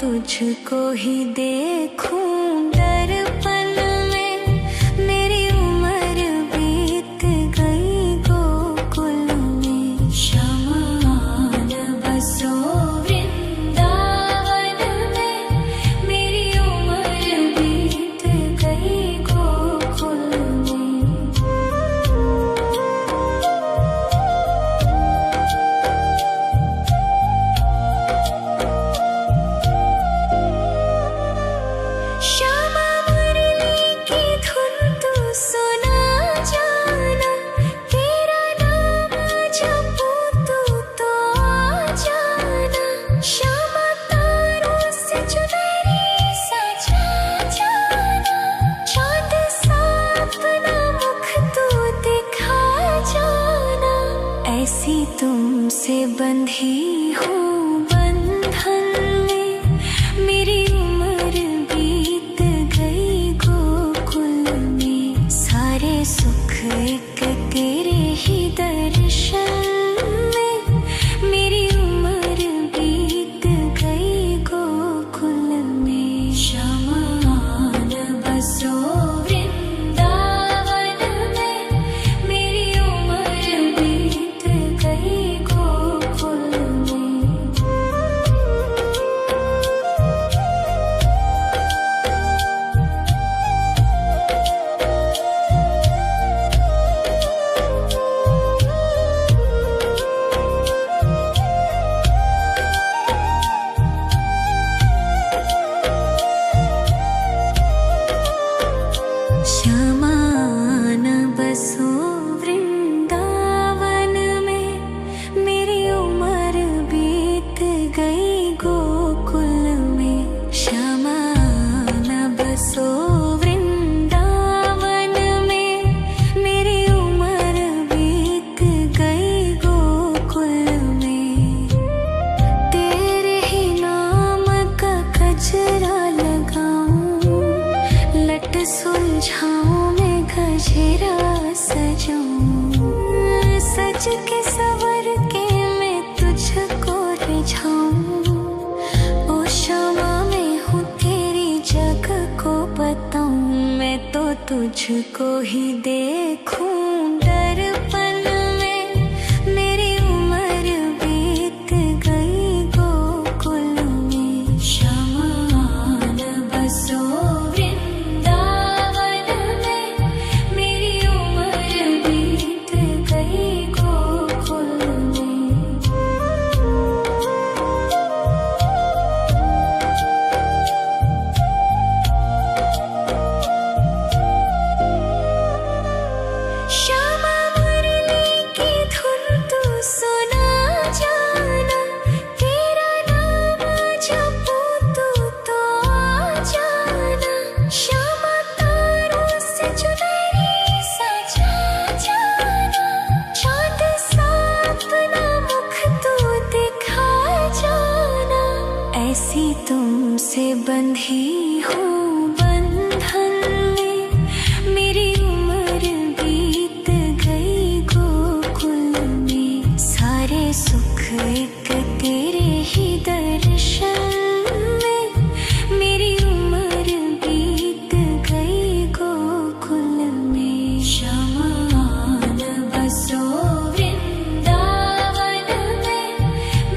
तुझको ही देखूं दर्पण में, मेरी उम्र बीत गई गोकुल में। शमान बसो वृंदावन में, मेरी उम्र बीत गई गोकुल में। श्यामा मुरली की धुन तू सुना जाना, तेरा नाम जपूं तू तो आ जाना। श्यामा तारों से चुनरी सजा जाना, चाँद सा अपना मुख तू दिखा जाना। ऐसी तुमसे बंधी हूँ बंधन में, मेरी उम्र बीत गई गोकुल में। सारे सुख एक तेरे ही दर्शन में, मेरी उम्र बीत गई गोकुल में। शमान बसो वृंदावन में, मेरी उम्र बीत गई गोकुल में। श्यामान बसो वृंदावन में, मेरी उम्र बीत गई गोकुल में। श्यामान बसो वृंदावन में, मेरी उम्र बीत गई गोकुल में। तेरे ही नाम का गजरा लगाऊं, लट सुलझाऊं मैं गजरा सजाऊं। सज के सवर के मैं तुझको रिझाऊं। ओ श्यामा मैं हूँ तेरी जग को बताऊं, मैं तो तुझको ही देखूं दर्पण में, मेरी उम्र बीत गई गोकुल में। शमान बसो वृंदावन में, मेरी उम्र बीत गई गोकुल में। श्यामा मुरली की धुन तू सुना जाना, तेरा नाम जपूं तू तो आ जाना। श्यामा तारों से चुनरी सजा जाना, चाँद सा अपना मुख तू दिखा जाना। ऐसी तुमसे बंधी हूँ बंधन में, मेरी उम्र बीत गई गोकुल में। सारे सुख एक तेरे ही दर्शन में, मेरी उम्र बीत गई गोकुल में। शमान बसो वृंदावन में,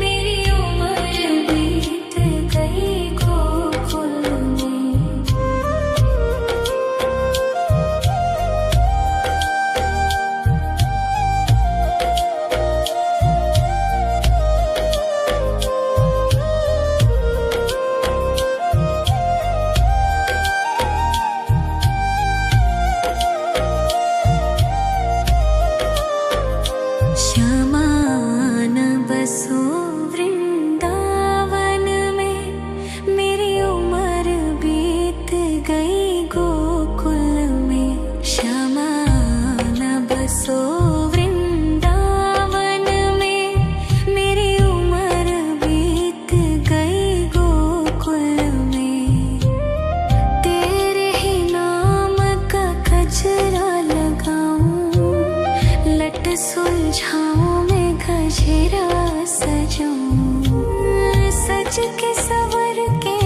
मेरी उम्र बीत गई गोकुल में। श्यामान बसो वृंदावन में, मेरी उम्र बीत गई गोकुल में। श्यामान बसो वृंदावन में, मेरी उम्र बीत गई गोकुल में। तेरे ही नाम का गजरा लगाऊं, लट सुलझाऊं मैं गजरा सजाऊं। सज के सवर के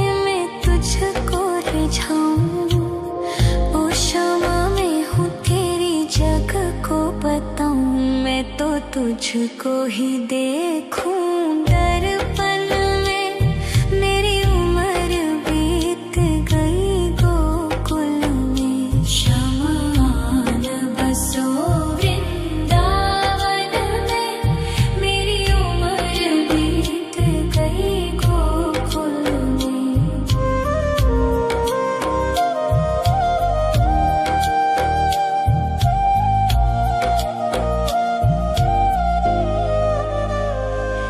तुझको ही देखूं दर्पण में। मेरी उम्र बीत गई गोकुल में। शमान बसो वृंदावन में। मेरी उम्र बीत गई गोकुल में।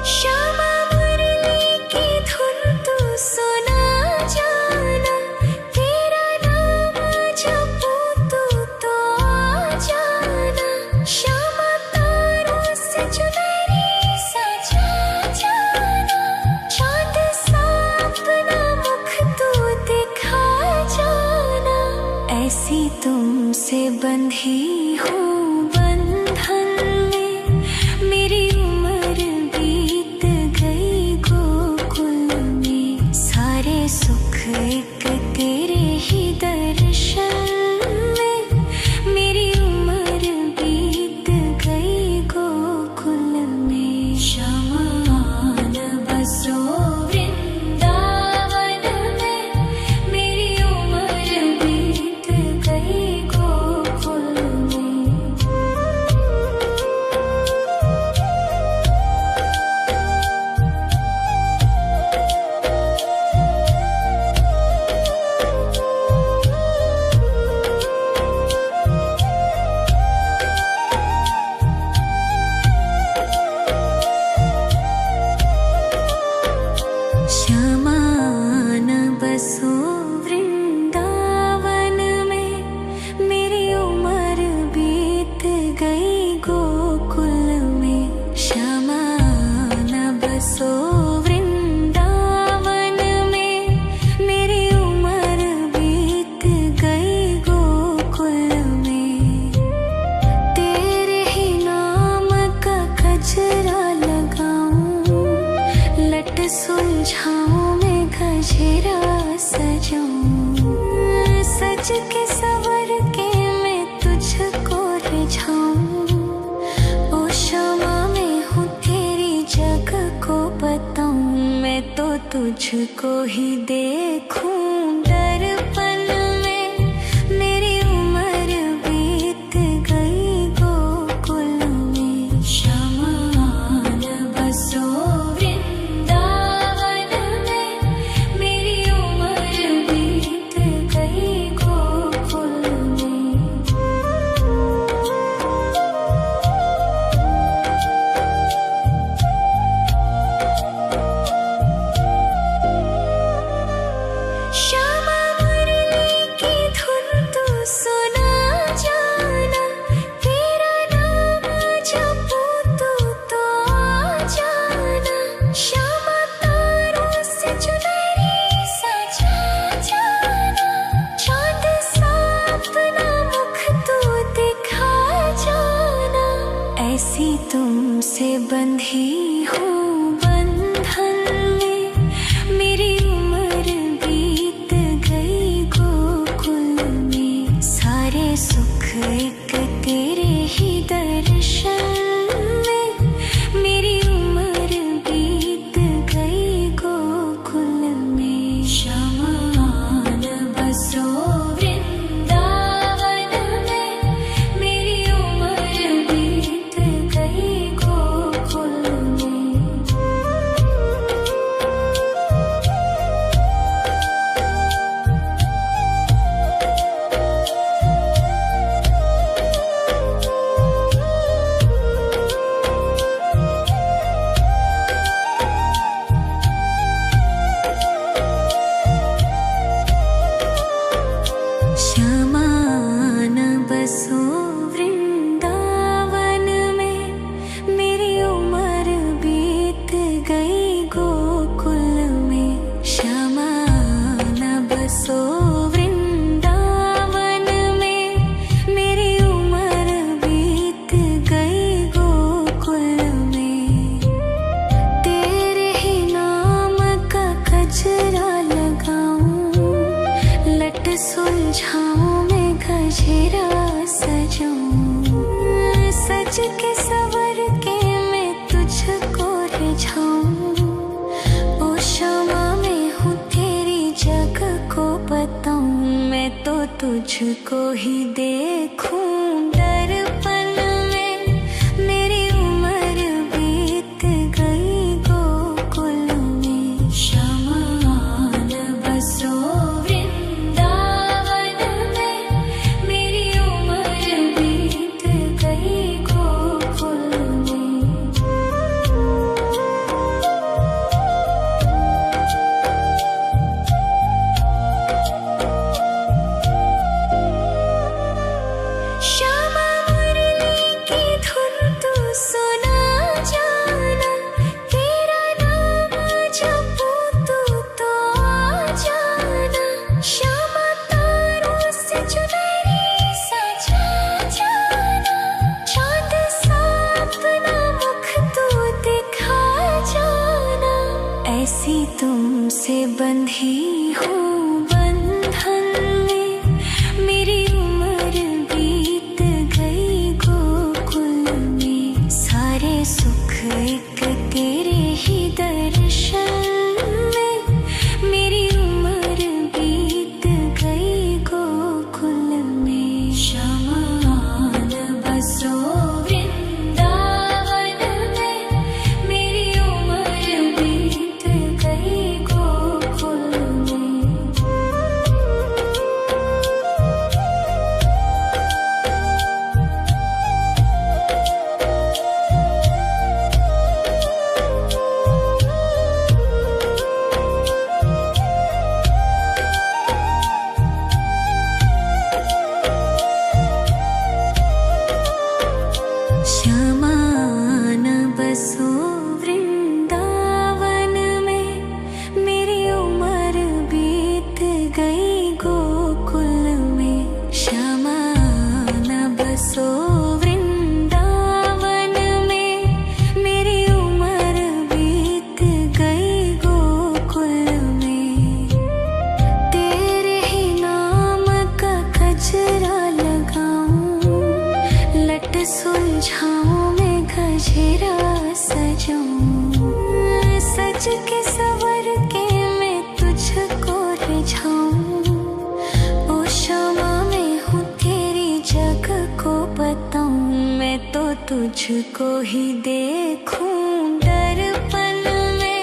श्यामा मुरली की धुन तू सुना जाना। तेरा नाम जपूं तू तो आ जाना। श्यामा तारों से चुनरी सजा जाना। चांद सा अपना मुख तू दिखा जाना। ऐसी तुमसे बंधी हूँ बंधन में। मेरी उम्र बीत गई गोकुल में। सारे सुख एक तेरे ही दर्शन में। मेरी उम्र बीत गई गोकुल में। शमान बसो वृंदावन में। मेरी उम्र बीत गई गोकुल में। श्यामान बसो वृंदावन में। मेरी उम्र बीत गई गोकुल में। श्यामान बसो वृंदावन में। मेरी उम्र बीत गई गोकुल में। तेरे ही नाम का गजरा लगाऊं। लट सुलझाऊं मैं गजरा सजाऊं। सज के सवर के मैं तुझको रिझाऊं। ओ क्षमा मैं हूँ तेरी जग को बताऊं। मैं तो तुझको ही देखूं दर्पण में। मेरी उम्र बीत गई गोकुल में। शमान बसो वृंदावन में। मेरी उम्र बीत गई गोकुल में। श्यामा मुरली की धुन तू सुना जाना। तेरा नाम जपूं तू तो आ जाना। श्यामा तारों से चुनरी सजा जाना। चांद सा अपना मुख तू दिखा जाना। ऐसी तुमसे बंधी हूँ बंधन में। मेरी उम्र बीत गई गोकुल में। सारे सुख एक तेरे ही दर्शन में। मेरी उम्र बीत गई गोकुल में। शमान बसो वृंदावन में। मेरी उम्र बीत गई गोकुल में। श्यामान बसो वृंदावन में। मेरी उम्र बीत गई गोकुल में। श्यामान बसो वृंदावन में। मेरी उम्र बीत गई गोकुल में। तेरे ही नाम का गजरा लगाऊं। लट सुलझाऊं मैं गजरा सजाऊं। सज के सवर के तुझको ही देखूं दर्पण में। मेरी उम्र बीत गई गोकुल में, शमान बसो वृंदावन में। मेरी उम्र बीत गई गोकुल में। श्यामा मुरली की धुन तू सुना जाना, तेरा नाम जपूं तू तो आ जाना। श्यामा तारों से चुनरी सजा जाना, चांद सा अपना मुख तू दिखा जाना। ऐसी तुमसे बंधी हूँ बंधन में, मेरी उम्र बीत गई गोकुल में। सारे सुख एक तेरे ही दर्शन में, मेरी उम्र बीत गई गोकुल में। शमान बसो वृंदावन में, मेरी उम्र बीत गई गोकुल में। श्यामान बसो वृंदावन में, मेरी उम्र बीत गई गोकुल में। श्यामान बसो वृंदावन में, मेरी उम्र बीत गई गोकुल में। तेरे ही नाम का गजरा लगाऊं, लट सुलझाऊं मैं गजरा सजाऊं। सज के सवर के मैं तुझको रिझाऊं। ओ क्षमा मैं हूँ तेरी जग को बताऊं, मैं तो तुझको ही देखूं दर्पण में।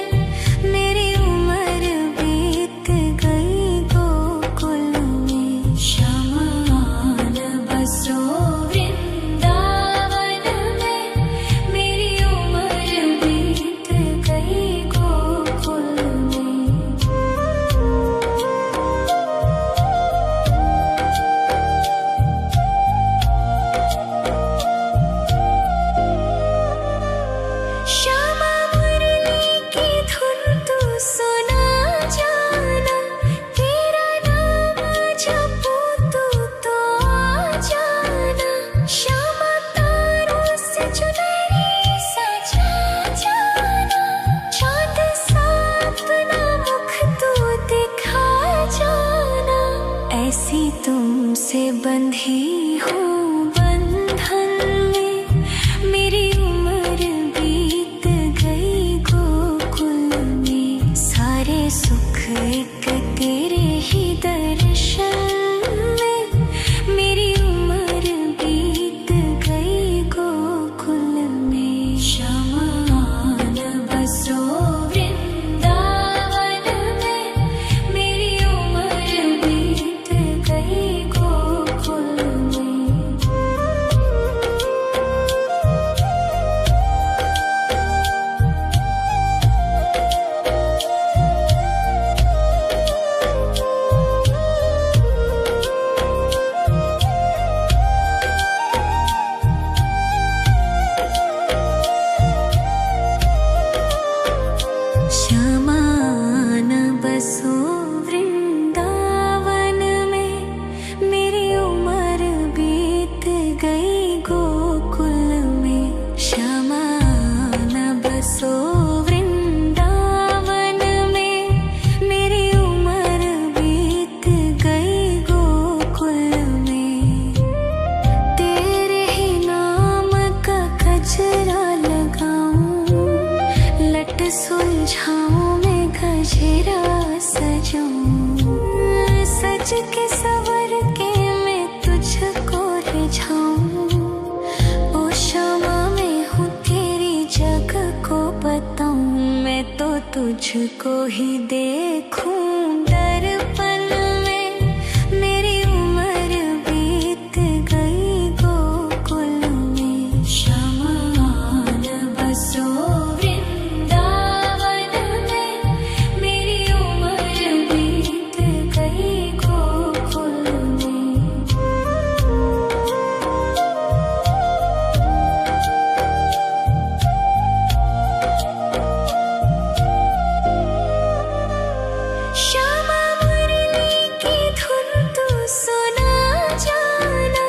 मेरी उम्र बीत गई गोकुल में। शमान बसो वृंदावन में, मेरी उम्र बीत गई गोकुल में। श्यामा मुरली की धुन तू सुना जाना, तेरा नाम जपूं तू तो आ जाना। श्यामा तारों से चुनरी सजा जाना, चांद सा अपना मुख तू दिखा जाना। ऐसी तुमसे बंधी हूँ बंधन में, मेरी उम्र बीत गई गोकुल में। सारे सुख एक तेरे ही दर्शन में, मेरी उम्र बीत गई गोकुल में। शमान बसो वृंदावन में, मेरी उम्र बीत गई गोकुल में। शमान बसो वृंदावन में, मेरी उम्र बीत गई गोकुल में। शमान बसो वृंदावन में, मेरी उम्र बीत गई गोकुल में। तेरे ही नाम का गजरा लगाऊं, लट सुलझाऊं मैं गजरा सजाऊं। सज के सवर के सुलझाऊं। ओ शमा मैं हूँ तेरी जग को बताऊं। मैं तो तुझको ही देखूं दर्पण में। मेरी उम्र बीत गई गोकुल में। शमान बसो वृंदावन में। मेरी उम्र बीत गई गोकुल में। श्यामा मुरली की धुन तू सुना जाना।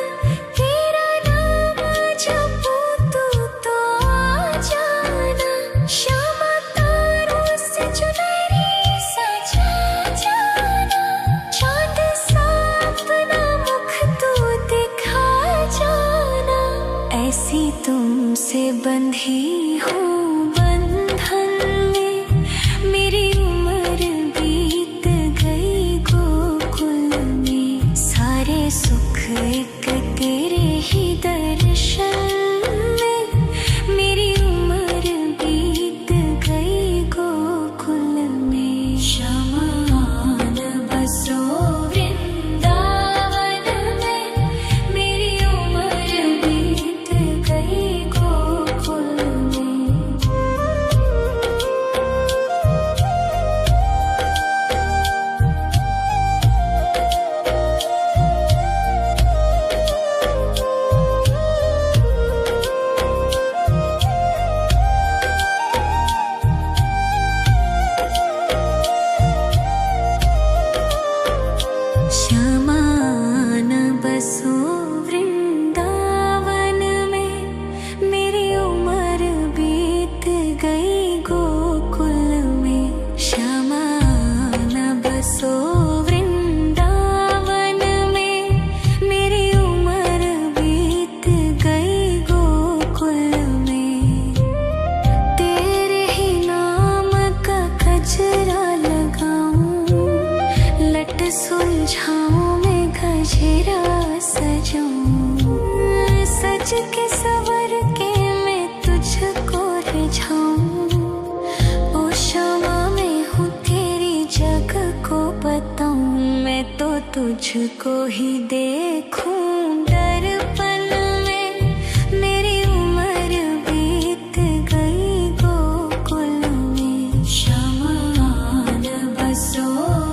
तेरा नाम जपूं तू तो आ जाना। श्यामा तारों से चुनरी सजा जाना। चाँद सा अपना मुख तू दिखा जाना। ऐसी तुमसे बंधी हूँ बंधन में। मेरी उम्र बीत गई गोकुल में। सारे सुख एक तेरे ही दर्शन में। मेरी उम्र बीत गई गोकुल में। शमान बसो वृंदावन में। मेरी उम्र बीत गई गोकुल में। शमान बसो वृंदावन में। मेरी उम्र बीत गई गोकुल में। शमान बसो वृंदावन में। मेरी उम्र बीत गई गोकुल में। तेरे ही नाम का गजरा लगाऊं। लट सुलझाऊं मैं गजरा सजाऊं। सज के सवर के मैं तुझको रिझाऊं। ओ शमा मैं हूँ तेरी जग को बताऊं। मैं तो तुझको ही देखूं दर्पण में। मेरी उम्र बीत गई गोकुल में। शमान बसो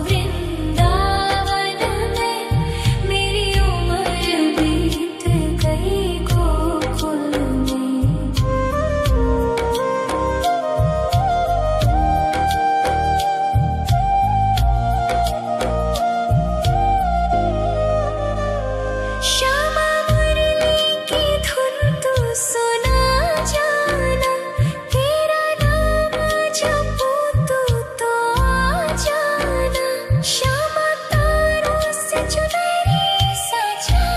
वृंदावन में। मेरी उम्र बीत गई गोकुल में। श्यामा मुरली की धुन तू सुना जाना। तेरा नाम जपूं तू तो आ जाना। श्यामा तारों से चुनरी सजा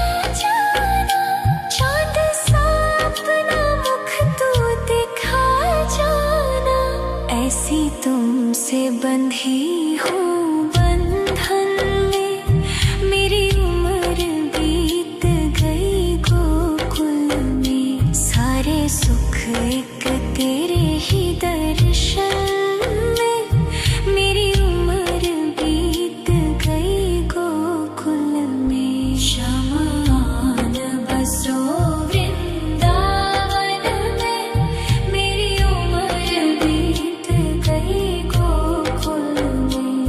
जाना। चाँद सा अपना मुख तू दिखा जाना। ऐसी तुमसे बंधी हूँ बंधन में। मेरी उम्र बीत गई गोकुल में। सारे सुख एक तेरे ही दर्शन में। मेरी उम्र बीत गई गोकुल में। शमान बसो वृंदावन में। मेरी उम्र बीत गई गोकुल में।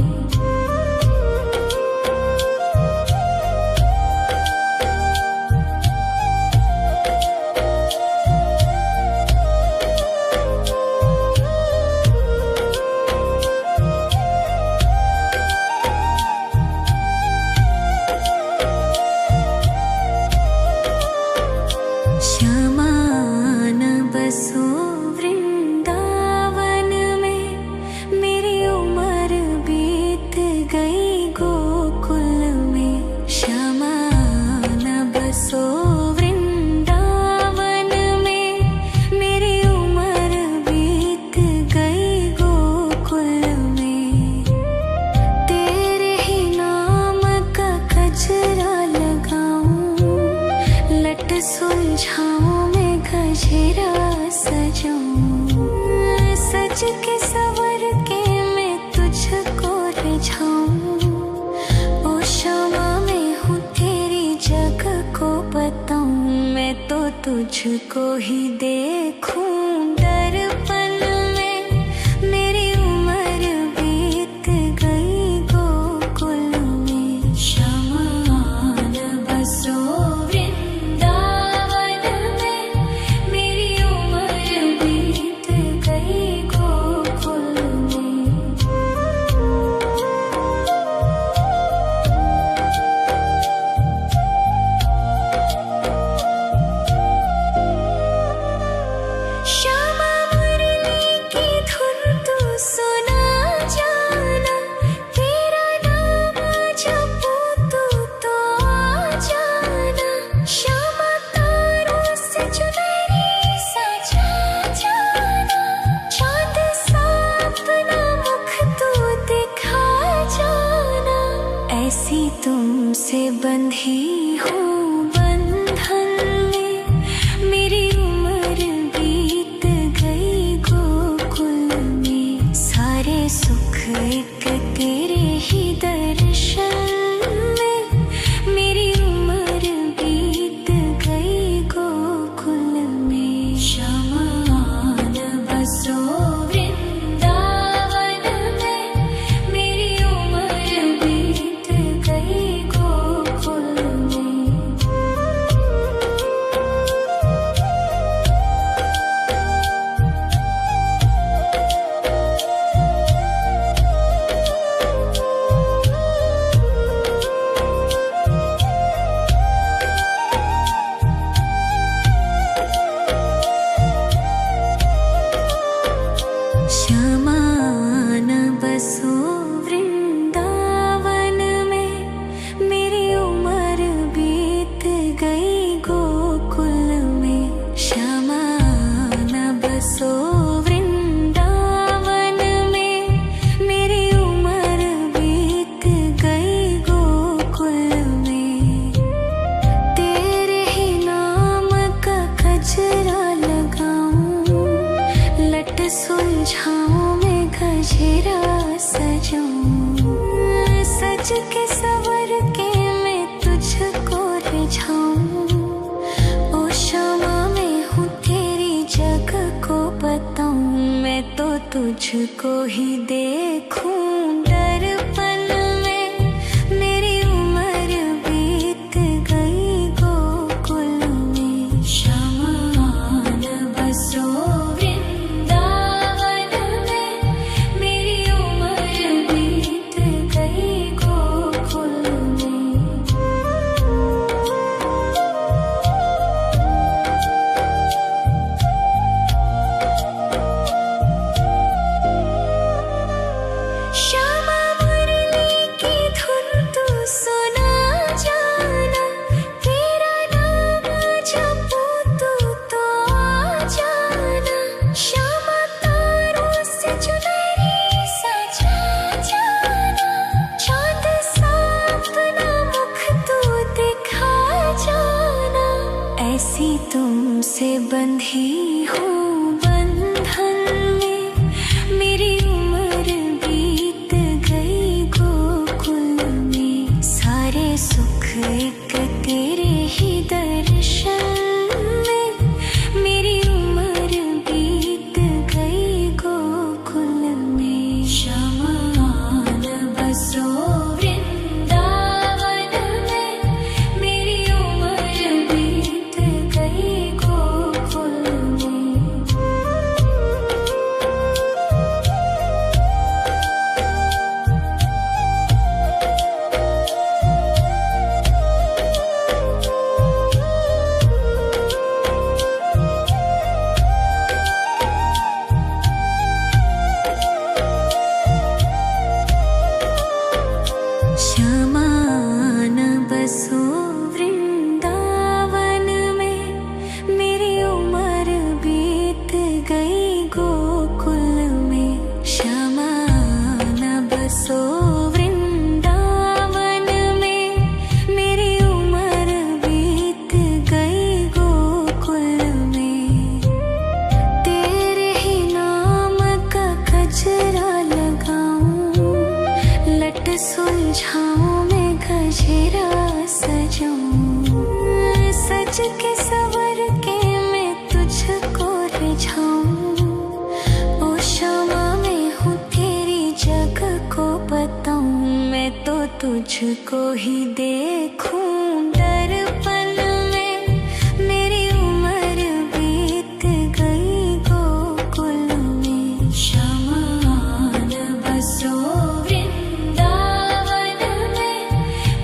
लट सुलझाऊं मैं गजरा सजाऊं, सज के सवर के मैं तुझको रिझाऊं। ओ शामा मैं हूँ तेरी जग को बताऊं, मैं तो तुझको ही देखूं दर्पण में। मेरी उम्र बीत गई गोकुल में, शमान बसो वृंदावन में। मेरी उम्र बीत गई गोकुल में। श्यामा मुरली की धुन तू सुना जाना, तेरा नाम जपूं तो आ जाना। श्यामा तारों से चुनरी सजा जाना, चांद सा अपना मुख तू दिखा जाना। ऐसी तुमसे बंधी हूँ बंधन में, मेरी उम्र बीत गई गोकुल में। सारे सुख एक तेरे ही दर्शन में, मेरी उम्र बीत गई गोकुल में। शमान बसो वृंदावन में, मेरी उम्र बीत गई गोकुल में। श्यामान बसो वृंदावन में, मेरी उम्र बीत गई गोकुल में। श्यामान बसो वृंदावन में, मेरी उम्र बीत गई गोकुल में। तेरे ही नाम का गजरा लगाऊं, लट सुलझाऊं मैं गजरा सजाऊं, सज के सवर के मैं तुझको रिझाऊं। ओ शामा मैं हूँ तेरी जग को बताऊं, मैं तो तुझको ही देखूं दर्पण में। मेरी उम्र बीत गई गोकुल में, शमान बसो वृंदावन में। मेरी उम्र बीत गई गोकुल में। श्यामा मुरली की धुन तू सुना जाना, तेरा नाम जपूं तो आ जाना। श्यामा तारों से चुनरी सजा जाना, चांद सा अपना मुख तू दिखा जाना। ऐसी तुमसे बंधी हूँ बंधन में, मेरी उम्र बीत गई गोकुल में। सारे सुख एक तेरे ही दर्शन में, मेरी उम्र बीत गई गोकुल में। शमान बसो वृंदावन में, मेरी उम्र बीत गई गोकुल में। सुलझाऊं मैं गजरा सजाऊं, सज के सवर के मैं तुझको रिझाऊं। ओ शमा मैं हूँ तेरी जग को बताऊं, मैं तो तुझको ही देखूं। दर्पण में मेरी उम्र बीत गई गोकुल में, शमान बसो वृंदावन में,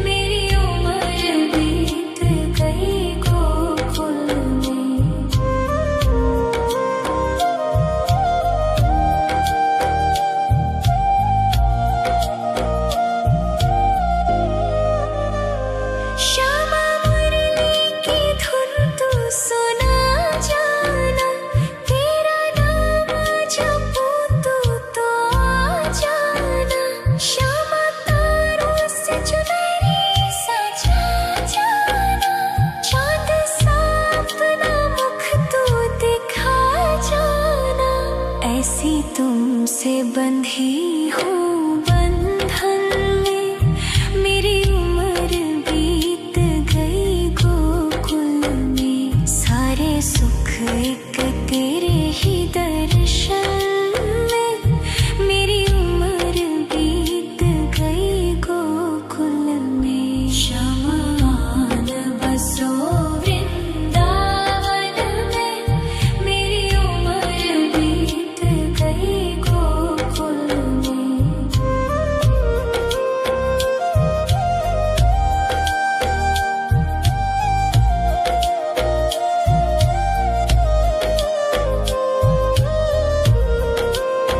मेरी उम्र बीत गई गोकुल में। श्यामा मुरली की धुन तू सुना जाना, तेरा नाम जपूं तो आ जाना। श्यामा तारों से चुनरी सजा जाना, चांद सा अपना मुख तू दिखा जाना। ऐसी तुमसे बंधी हूँ बंधन में, मेरी उम्र बीत गई गोकुल में। सारे सुख एक तेरे ही दर्शन में, मेरी उम्र बीत गई गोकुल में। शमान बसो वृंदावन में, मेरी उम्र बीत गई गोकुल में।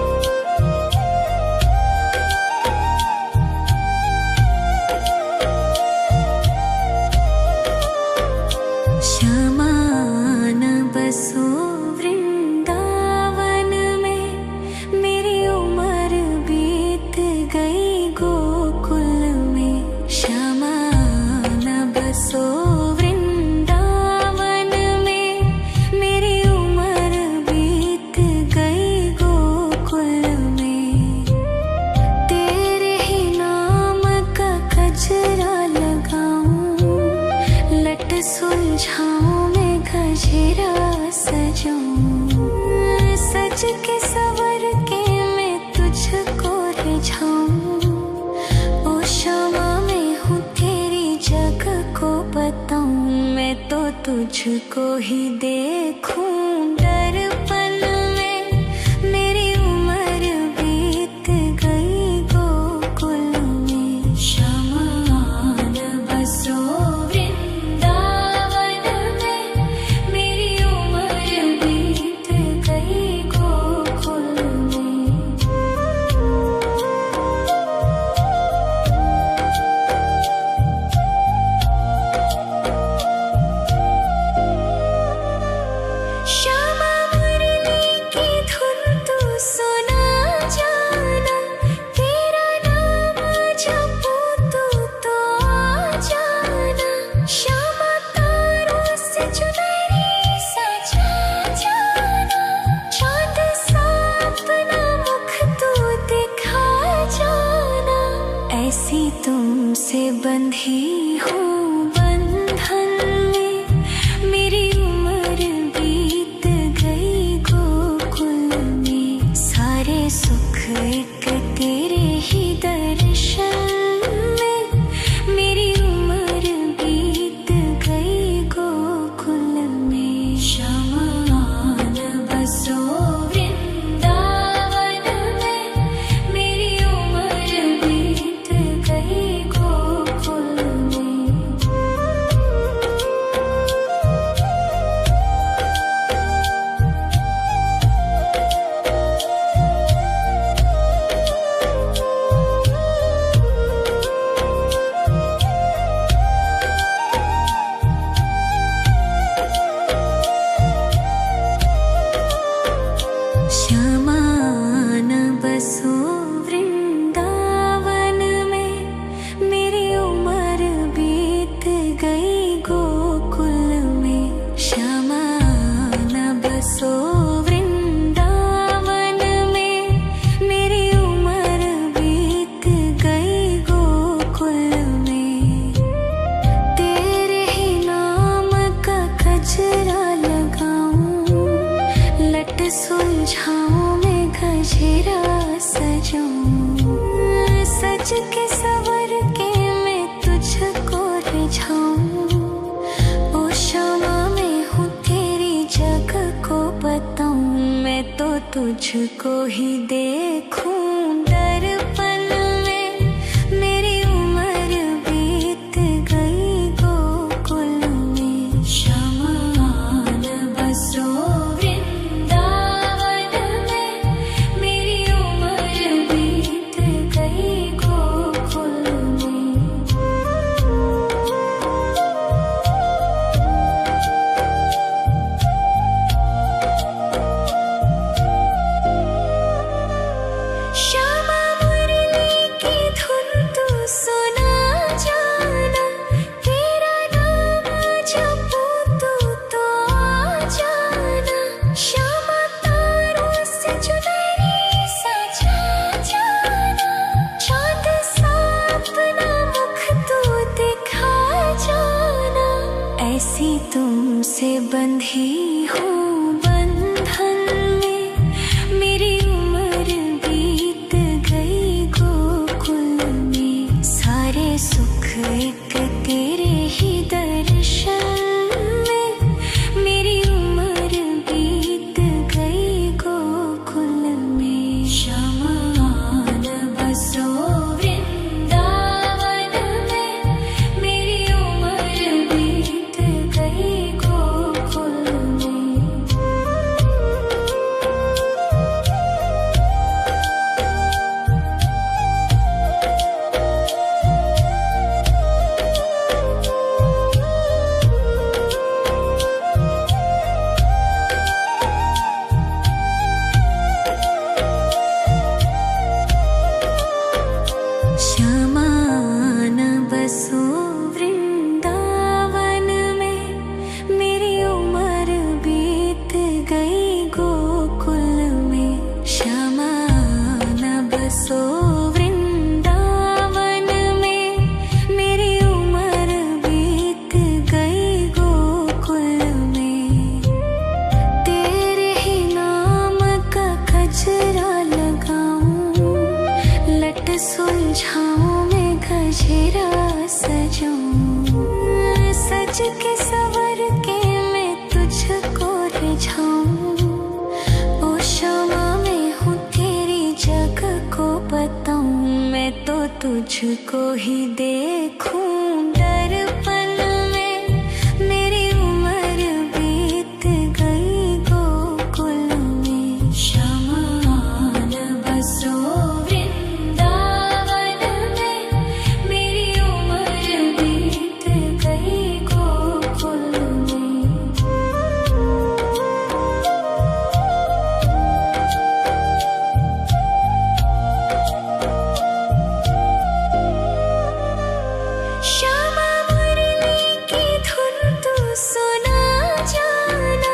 शमान बसो वृंदावन में, मेरी उम्र बीत गई गोकुल में। शमान बसो वृंदावन में, मेरी उम्र बीत गई गोकुल में। तेरे ही नाम का गजरा लगाऊं, लट सुलझाऊं मैं गजरा सजाऊं, सज के सवर के मैं तुझको रिझाऊं। ओ शमा मैं हूँ तेरी जग को बताऊं, मैं तो तुझको ही देखूं। दर्पण में मेरी उम्र बीत गई गोकुल में। शमान बसो वृंदावन में, मेरी उम्र बीत गई गोकुल में। श्यामा मुरली की धुन तू सुना जाना, तेरा नाम जपूं तो आ जाना। श्यामा तारों से चुनरी सजा जाना, चांद सा अपना मुख तू दिखा जाना। ऐसी तुमसे बंधी हूँ बंधन में, मेरी उम्र बीत गई गोकुल में। सारे सुख एक तेरे ही दर्शन में, मेरी उम्र बीत गई गोकुल में। शमान बसो वृंदावन में, मेरी उम्र बीत गई गोकुल में। गजरा सजाऊं, सज के सवर के मैं तुझको रिझाऊं। ओ शामा मैं हूँ तेरी जग को बताऊं, मैं तो तुझको ही देखूं दर्पण में। मेरी उम्र बीत गई गोकुल में, श्यामा आन बसो वृंदावन में। मेरी उम्र बीत गई गोकुल में। श्यामा मुरली की धुन तू सुना जाना, तेरा नाम जपूं तो आ जाना। श्यामा तारों से चुनरी सजा जाना, चाँद सा अपना मुख तू दिखा जाना। ऐसी तुमसे बंधी हूँ बंधन में, मेरी उम्र बीत गई गोकुल में। सारे सुख एक तेरे ही दर्शन में, मेरी उम्र बीत गई गोकुल में। श्यामा आन बसो वृंदावन में, मेरी उम्र बीत गई गोकुल में। श्यामा आन बसो वृंदावन में, मेरी उम्र बीत गई गोकुल में। श्यामा आन बसो वृंदावन में, मेरी उम्र बीत गई गोकुल में। तेरे ही नाम का गजरा लगाऊं, लट सुलझाऊं मैं गजरा सजाऊं। सज के सवर के मैं तुझको रिझाऊं। ओ शामा मैं हूँ तेरी जग को बताऊं, मैं तो तुझको ही देखूं दर्पण में। मेरी उम्र बीत गई गोकुल में। श्यामा आन बसो वृंदावन में, मेरी उम्र बीत गई गोकुल में। श्यामा मुरली की धुन तू सुना जाना,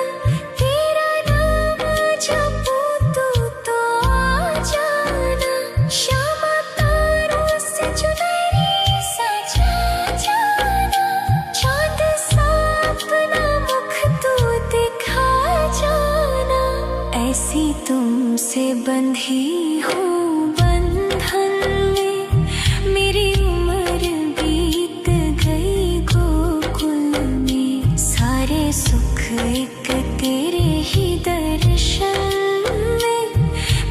तेरा नाम जपूं तो आ जाना। श्यामा तारों से चुनरी सजा जाना, चाँद सा अपना मुख तू दिखा जाना। ऐसी तुमसे बंधी हूँ बंधन में, मेरी उम्र बीत गई गोकुल में। सारे सुख एक तेरे ही दर्शन में,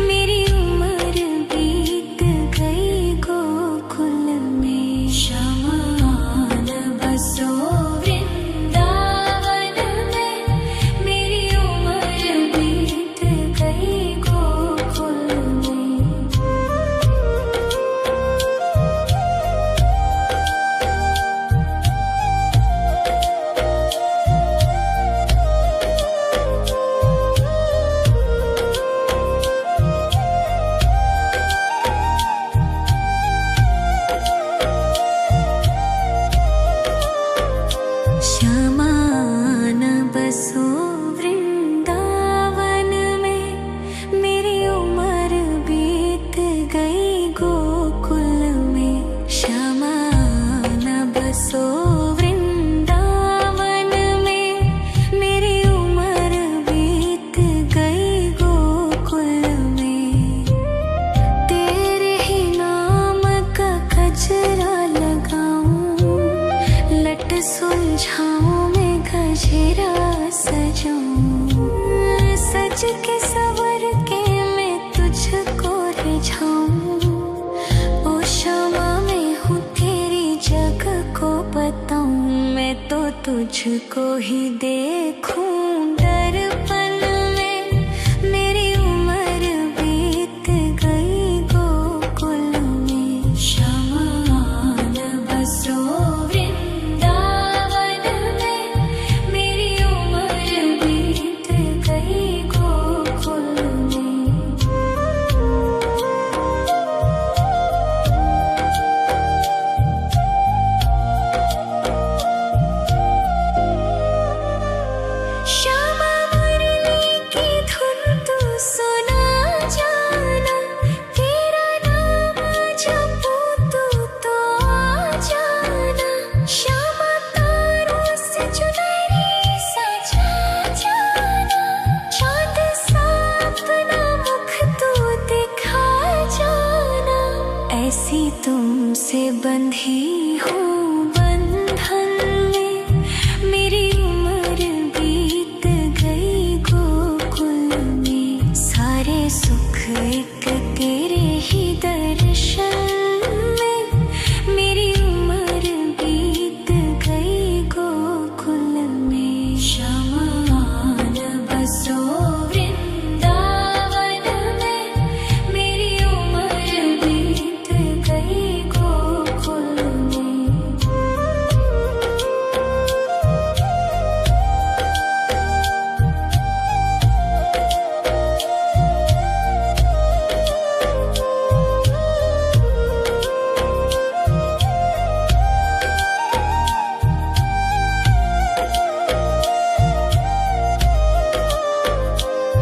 मेरी उम्र बीत गई गोकुल में। श्यामा आन बसो वृंदावन में, मेरी उम्र बीत गई गोकुल में। सज के सवर के मैं तुझको रिझाऊं। ओ क्षमा मैं हूँ तेरी जग को बताऊं। मैं तो तुझको ही देखूं दर्पण में। मेरी उम्र बीत गई गोकुल में। श्यामान बसो वृंदावन में। मेरी उम्र बीत गई गोकुल में। श्यामा मुरली की धुन तू सुना जाना। तेरा नाम जपूं तो आ जाना। श्यामा तारों से चुनरी सजा जाना। चाँद सा अपना मुख तू दिखा जाना। ऐसी तुमसे बंधी हूँ बंधन में। मेरी उम्र बीत गई गोकुल में। सारे सुख एक तेरे ही दर्शन में। मेरी उम्र बीत गई गोकुल में। श्यामान बसो वृंदावन में। मेरी उम्र बीत गई गोकुल में।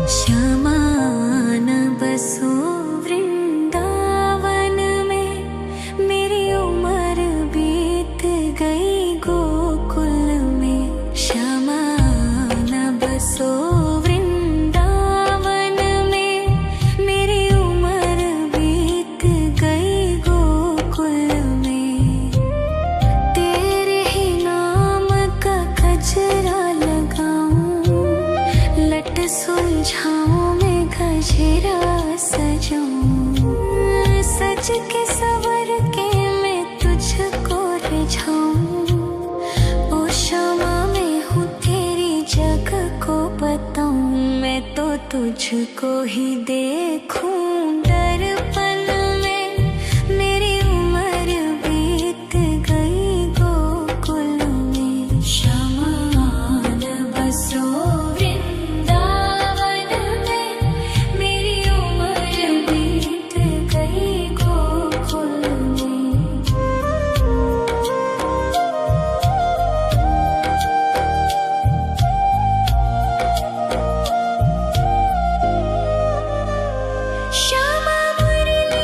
श्यामान बसो वृंदावन में। मेरी उम्र बीत गई गोकुल में। श्यामान बसो वृंदावन में। मेरी उम्र बीत गई गोकुल में। तेरे ही नाम का गजरा लगाऊं। लट सुलझाऊं मैं गजरा सजाऊं। सज के सवर के मैं तुझको रिझाऊं। ओ क्षमा मैं हूँ तेरी जग को बताऊं। मैं तो तुझको ही देखूं दर्पण में। मेरी उम्र बीत गई गोकुल में। श्यामान बसो वृंदावन में। मेरी उम्र बीत गई गोकुल में। श्यामा मुरली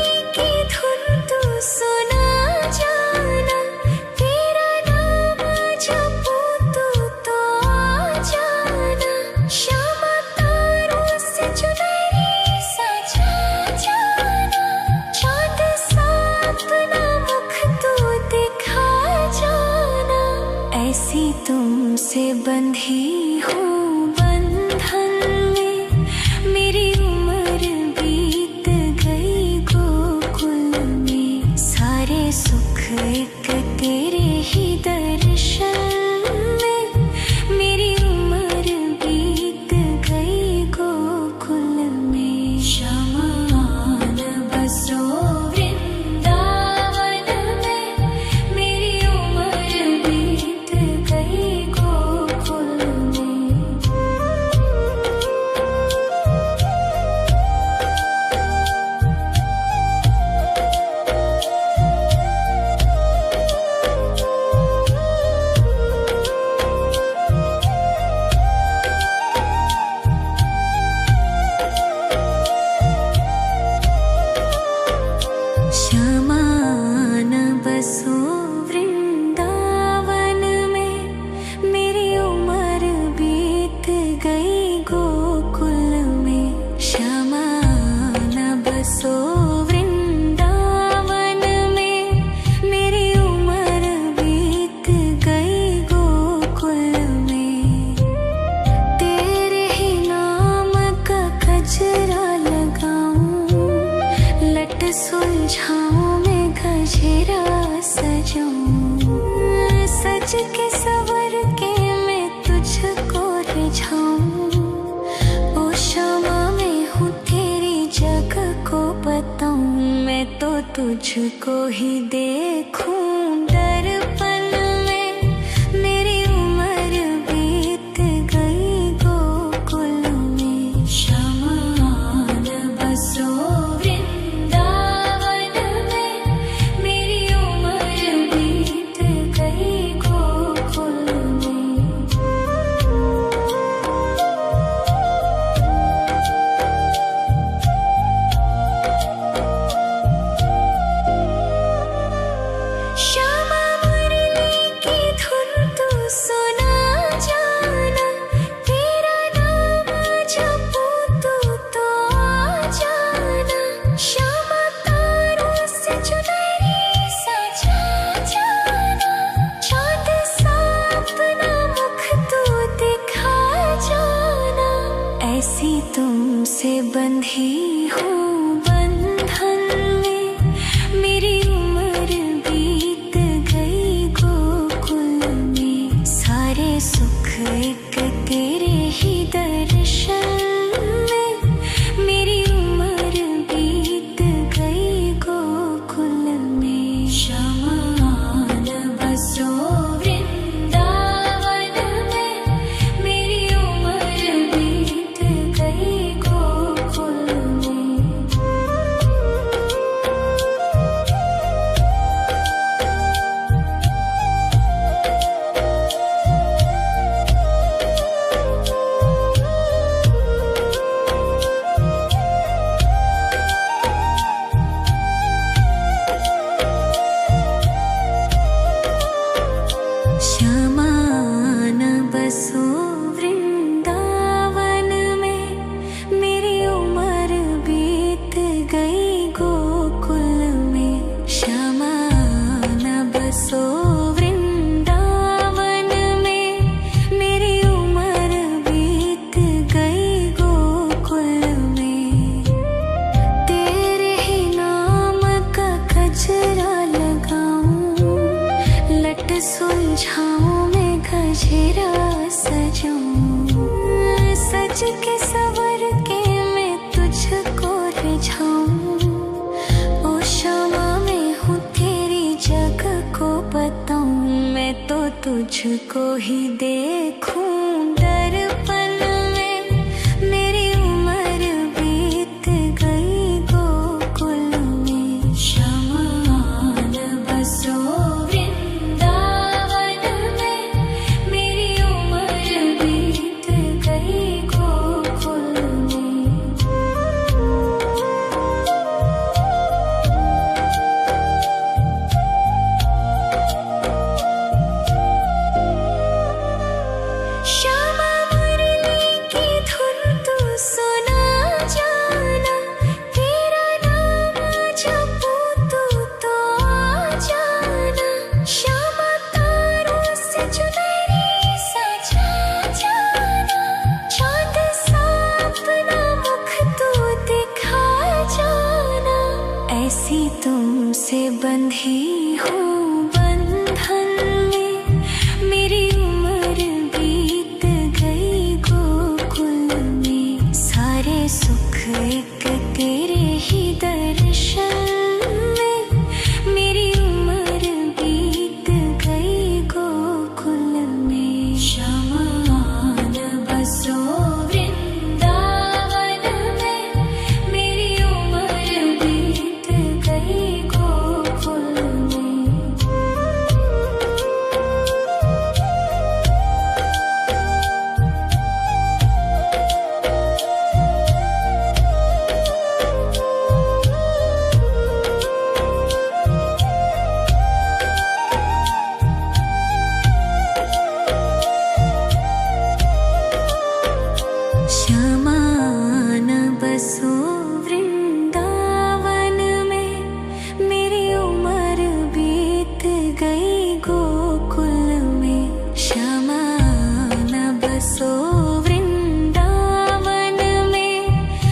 सुलझाऊं मैं गजरा सजाऊं, सज के सवर के मैं तुझको रिझाऊं। ओ शमा मैं हूँ तेरी जग को बताऊं, मैं तो तुझको ही देखूं दर्पण में। मेरी उम्र बीत गई गोकुल में, शमान बसो वृंदावन में। मेरी उम्र बीत गई गोकुल में। श्यामा मुरली की धुन तू सुना जाना, तेरा नाम जपूं तू तो आ जाना। श्यामा तारों से चुनरी सजा जाना, चाँद सा अपना मुख तू दिखा जाना। ऐसी तुमसे बंधी हूँ बंधन में, मेरी उम्र बीत गई गोकुल में। सारे सुख एक तेरे ही दर्शन में, मेरी उम्र बीत गई गोकुल में। शमान बसो वृंदावन में, मेरी उम्र बीत गई गोकुल में। शमान बसो वृंदावन में, मेरी उम्र बीत गई गोकुल में। शमान बसो वृंदावन में, मेरी उम्र बीत गई गोकुल में। तेरे ही नाम का गजरा लगाऊं, लट सुलझाऊं मैं गजरा सजाऊं। सज के सवर के मैं तुझको रिझाऊं। ओ शमा मैं हूँ तेरी जग को बताऊं, मैं तो तुझको ही देखूं दर्पण में। मेरी उम्र बीत गई गोकुल में। शमान बसो वृंदावन में, मेरी उम्र बीत गई गोकुल में। श्यामा मुरली की धुन तू सुना जाना, तेरा नाम जपूं तू तो आ जाना। श्यामा तारों से चुनरी सजा जाना, चाँद सा अपना मुख तू दिखा जाना। ऐसी तुमसे बंधी हूँ बंधन में, मेरी उम्र बीत गई गोकुल में। सारे सुख एक तेरे ही दर्शन में, मेरी उम्र बीत गई गोकुल में। शमान बसो वृंदावन में, मेरी उम्र बीत गई गोकुल में। शमान बसो वृंदावन में, मेरी उम्र बीत गई गोकुल में। शमान बसो वृंदावन में,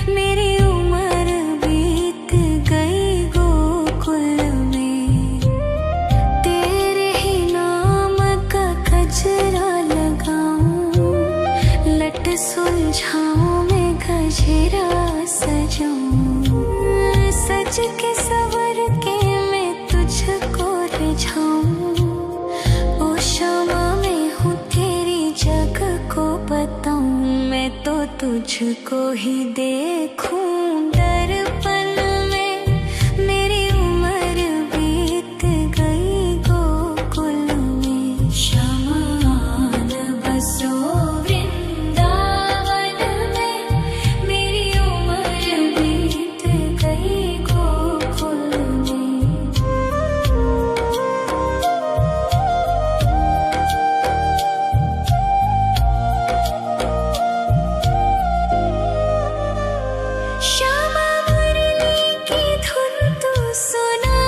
मेरी उम्र बीत गई गोकुल सुलझाऊं मैं गजरा सजाऊं, सज के सवर के मैं तुझको रिझाऊं। ओ शमा मैं हूँ तेरी जग को बताऊं, मैं तो तुझको ही देखूं दर्पण में। मेरी उम्र बीत गई गोकुल में, शमा न बसो वृंदावन में। मेरी उम्र बीत गई गोकुल में। श्यामा मुरली की धुन तू सुना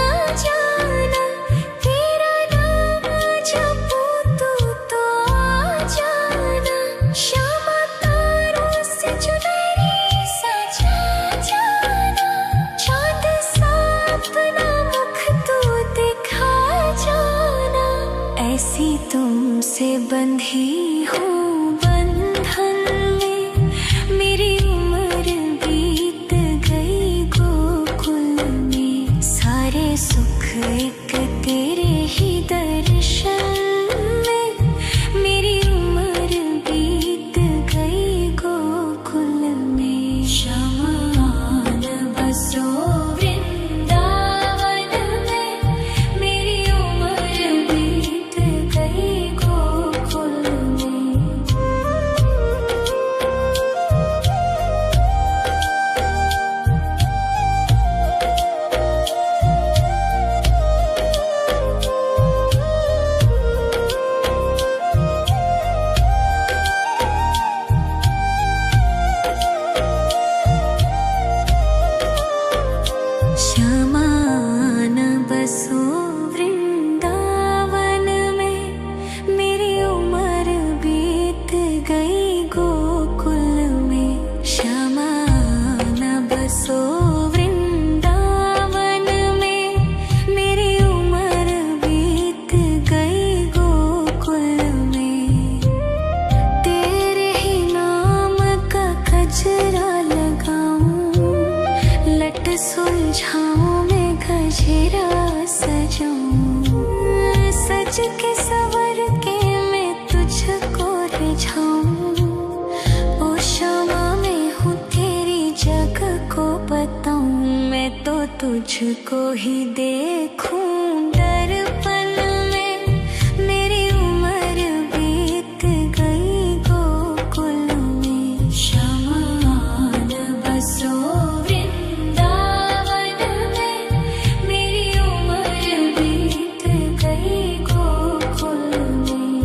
जाना, तेरा नाम जपूं तो आ जाना। श्यामा तारों से चुनरी सजा जाना, चाँद सा अपना मुख तू दिखा जाना। ऐसी तुमसे बंधी हूँ बंधन में, मेरी उम्र बीत गई गोकुल में। सारे सुख एक तेरे ही दर्शन में, मेरी उम्र बीत गई गोकुल में। शमा न बसो वृंदावन में, मेरी उम्र बीत गई गोकुल में। श्यामा न बसो वृंदावन में, मेरी उम्र बीत गई गोकुल में। श्यामा न बसो वृंदावन में, मेरी उम्र बीत गई गोकुल में। तेरे ही नाम का गजरा लगाऊं, लट सुलझाऊं मैं गजरा सजाऊं। सज के सवर के मैं तुझको रिझाऊं। ओ शमा मैं हूँ तेरी जग को बताऊं, मैं तो तुझको ही देखूं दर्पण में। मेरी उम्र बीत गई गोकुल में। शमा न बसो वृंदावन में, मेरी उम्र बीत गई गोकुल में।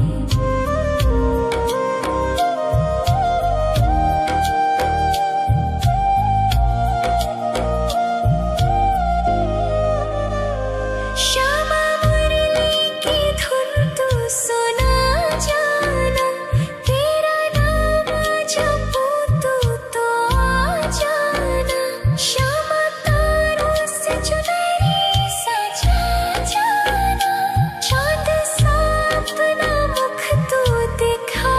श्यामा मुरली की धुन तू सुना जाना, तेरा नाम जपूं तो आ जाना। श्यामा तारों से चुनरी सजा जाना, चाँद सा अपना मुख तू दिखा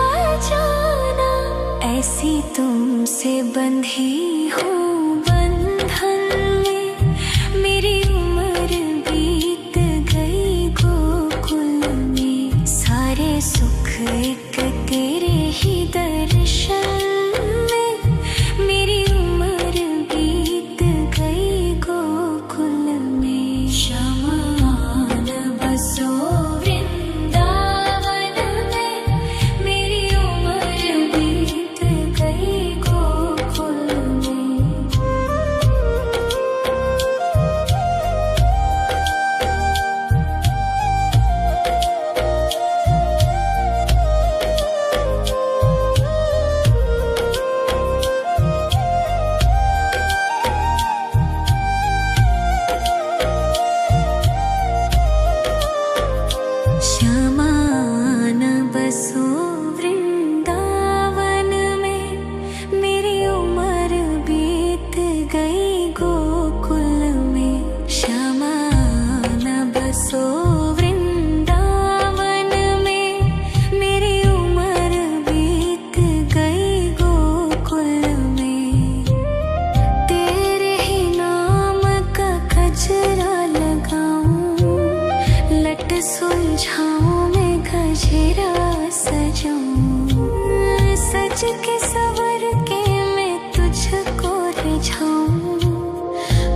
जाना। ऐसी तुमसे बंधी हूँ बंधन में, मेरी उम्र बीत गई गोकुल में। सारे सुख एक तेरे ही दर्शन में, मेरी उम्र बीत गई गोकुल में। शमा न बसो वृंदावन में, मेरी उम्र बीत गई गोकुल में। सवर के मैं तुझको रिझाऊं।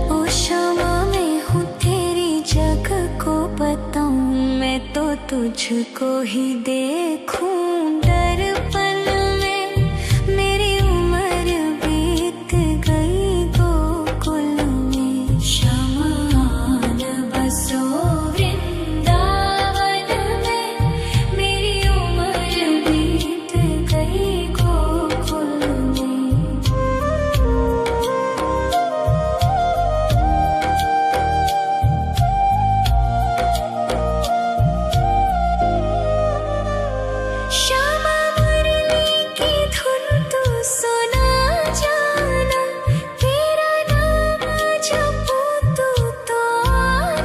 ओ क्षमा मैं हूँ तेरी जग को बताऊं। मैं तो तुझको ही देखूं दर्पण में। मेरी उम्र बीत गई गोकुल में। श्यामान बसो वृंदावन में। मेरी उम्र बीत गई गोकुल में। श्यामा मुरली की धुन तू सुना जाना। तेरा नाम जपूं तू तो आ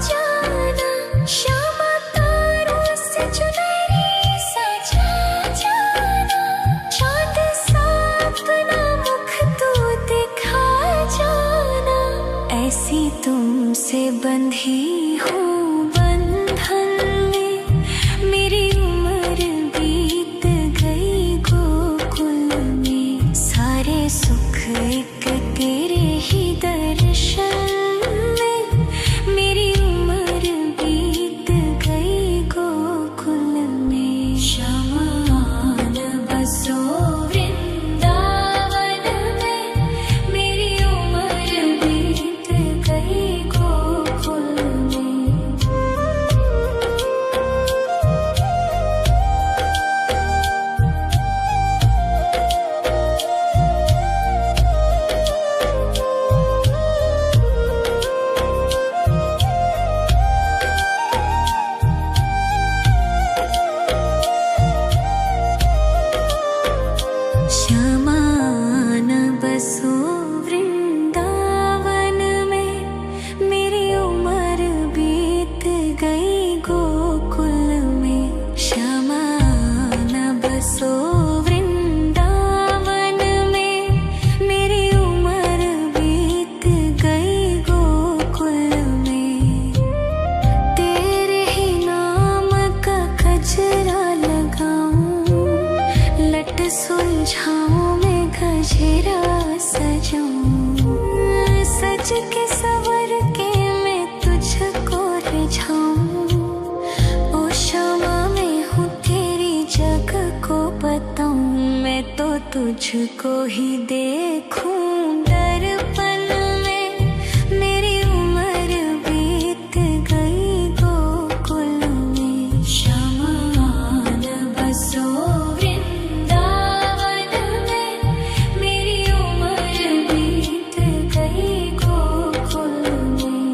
जाना। श्यामा तारों से चुनरी सजा जाना। चाँद सा अपना मुख तू दिखा जाना। ऐसी तुमसे बंधी हूँ बंधन में। मेरी उम्र बीत गई गोकुल में। सारे सुख एक तेरे ही दर्शन में। मेरी उम्र बीत गई गोकुल में। श्यामान बसो वृंदावन में। मेरी उम्र बीत गई गोकुल में। श्यामान बसो वृंदावन में। मेरी उम्र बीत गई गोकुल में। श्यामान बसो वृंदावन में। मेरी उम्र बीत गई गोकुल में। तेरे ही नाम का गजरा लगाऊं। लट सुलझाऊं मैं गजरा सजाऊं। सज के सवर के मैं तुझको रिझाऊं। ओ क्षमा मैं हूँ तेरी जग को बताऊं। मैं तो तुझको ही देखूं दर्पण में। मेरी उम्र बीत गई गोकुल में। श्यामान बसो वृंदावन में। मेरी उम्र बीत गई गोकुल में।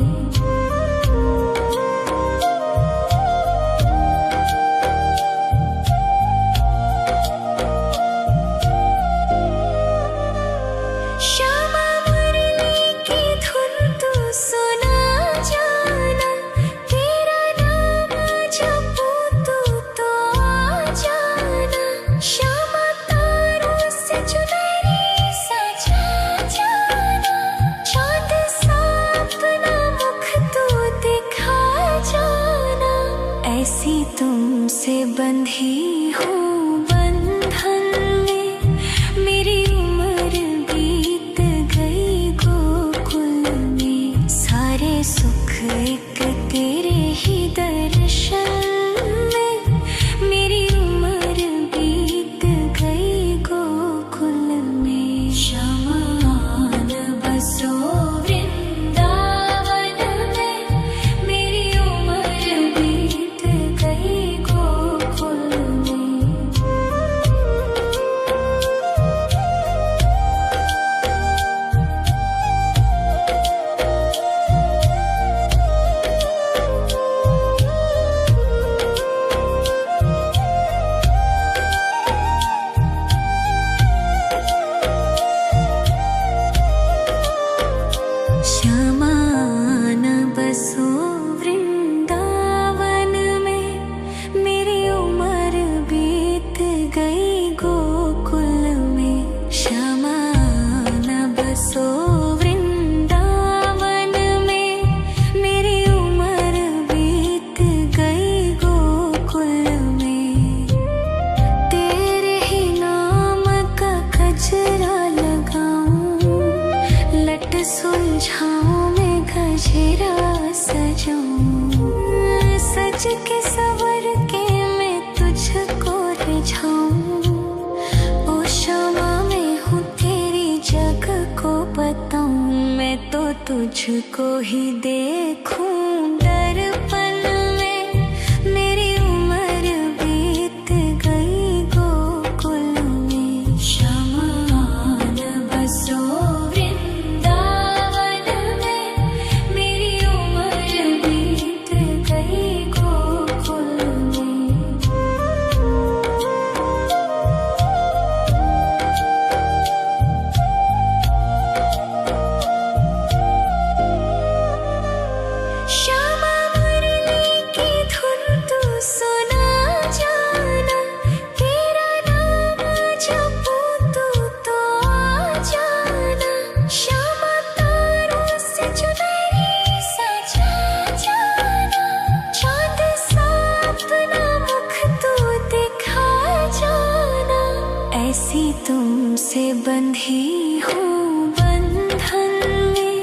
सुलझाऊं मैं गजरा सजाऊं, सज के सवर के मैं तुझको रिझाऊं। ओ शमा मैं हूँ तेरी जग को बताऊं, मैं तो तुझको ही देखूं। दर्पण में मेरी उम्र बीत गई गोकुल में, शमान बसो वृंदावन में, मेरी उम्र बीत गई गोकुल में। श्यामा मुरली की धुन तू सुना जाना, तेरा नाम जपूं तो आ जाना। श्यामा तारों से चुनरी सजा जाना, चाँद सा अपना मुख तू दिखा जाना। ऐसी तुमसे बंधी हूँ बंधन में,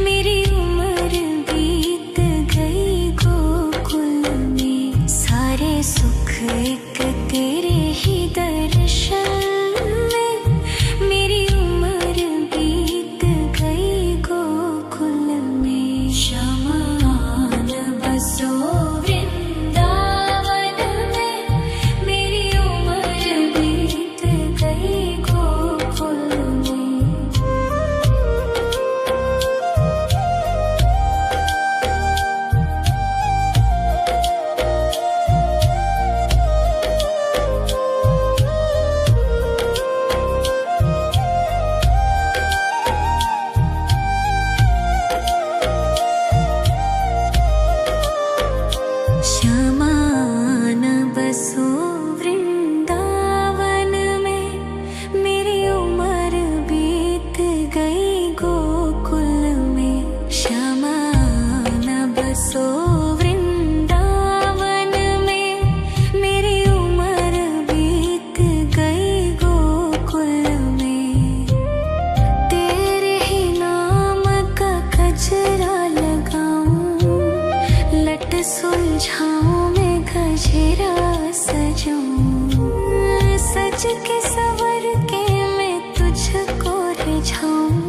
मेरी उम्र बीत गई गोकुल में। सारे सुख एक तेरे ही दर्शन में, मेरी उम्र बीत गई गोकुल में। शमान बसो वृंदावन में, मेरी उम्र बीत गई गोकुल में। शमान बसो वृंदावन में, मेरी उम्र बीत गई गोकुल में। शमान बसो वृंदावन में, मेरी उम्र बीत गई गोकुल में। तेरे ही नाम का गजरा लगाऊं, लट सुलझाऊं मैं गजरा सजाऊं, सज के सवर के मैं तुझको रिझाऊं।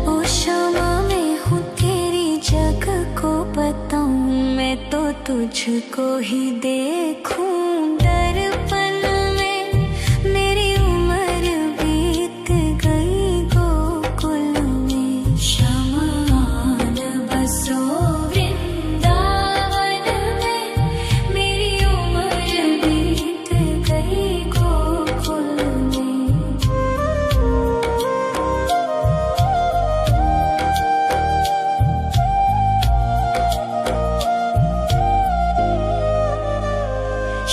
ओ शमा मैं हूँ तेरी जग को बताऊं, मैं तो तुझको ही देखूं। दर्पण में मेरी उम्र बीत गई गोकुल में, शमान बसो वृंदावन में, मेरी उम्र बीत गई गोकुल में।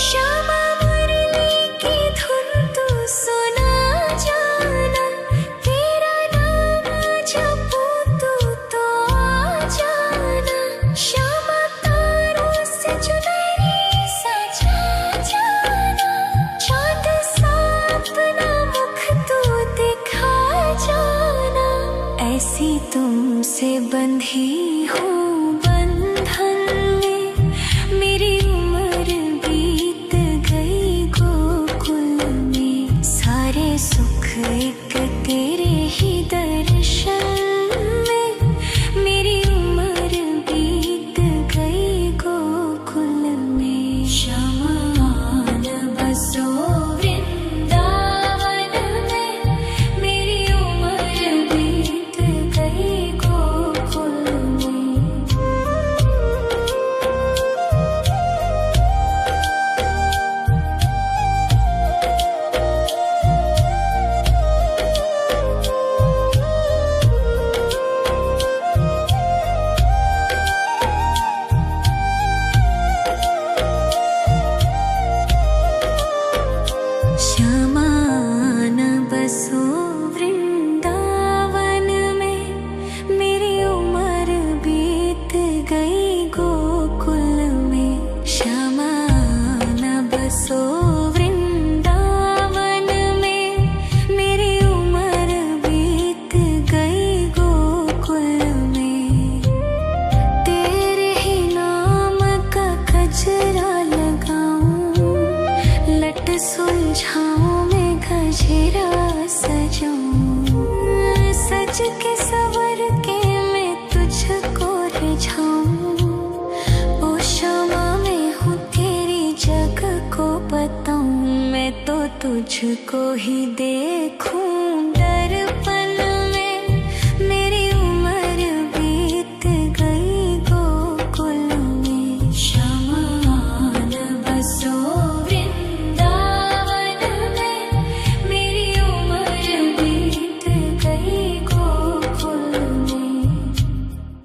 श्यामा मुरली की धुन तू सुना जाना, तेरा नाम जपूं तो आ जाना। श्यामा तारों से चुनरी सजा जाना, चाँद सा अपना मुख तू दिखा जाना। ऐसी तुमसे बंधी हूँ बंधन में, मेरी उम्र बीत गई गोकुल में। सारे सुख एक तेरे ही दर्शन में, मेरी उम्र बीत गई गोकुल में। शमान बसो वृंदावन में, मेरी उम्र बीत गई गोकुल में। जाऊं, सज के सवर के मैं तुझको रिझाऊं। ओ शमा मैं हूँ तेरी जग को बताऊं, मैं तो तुझको ही देखूं।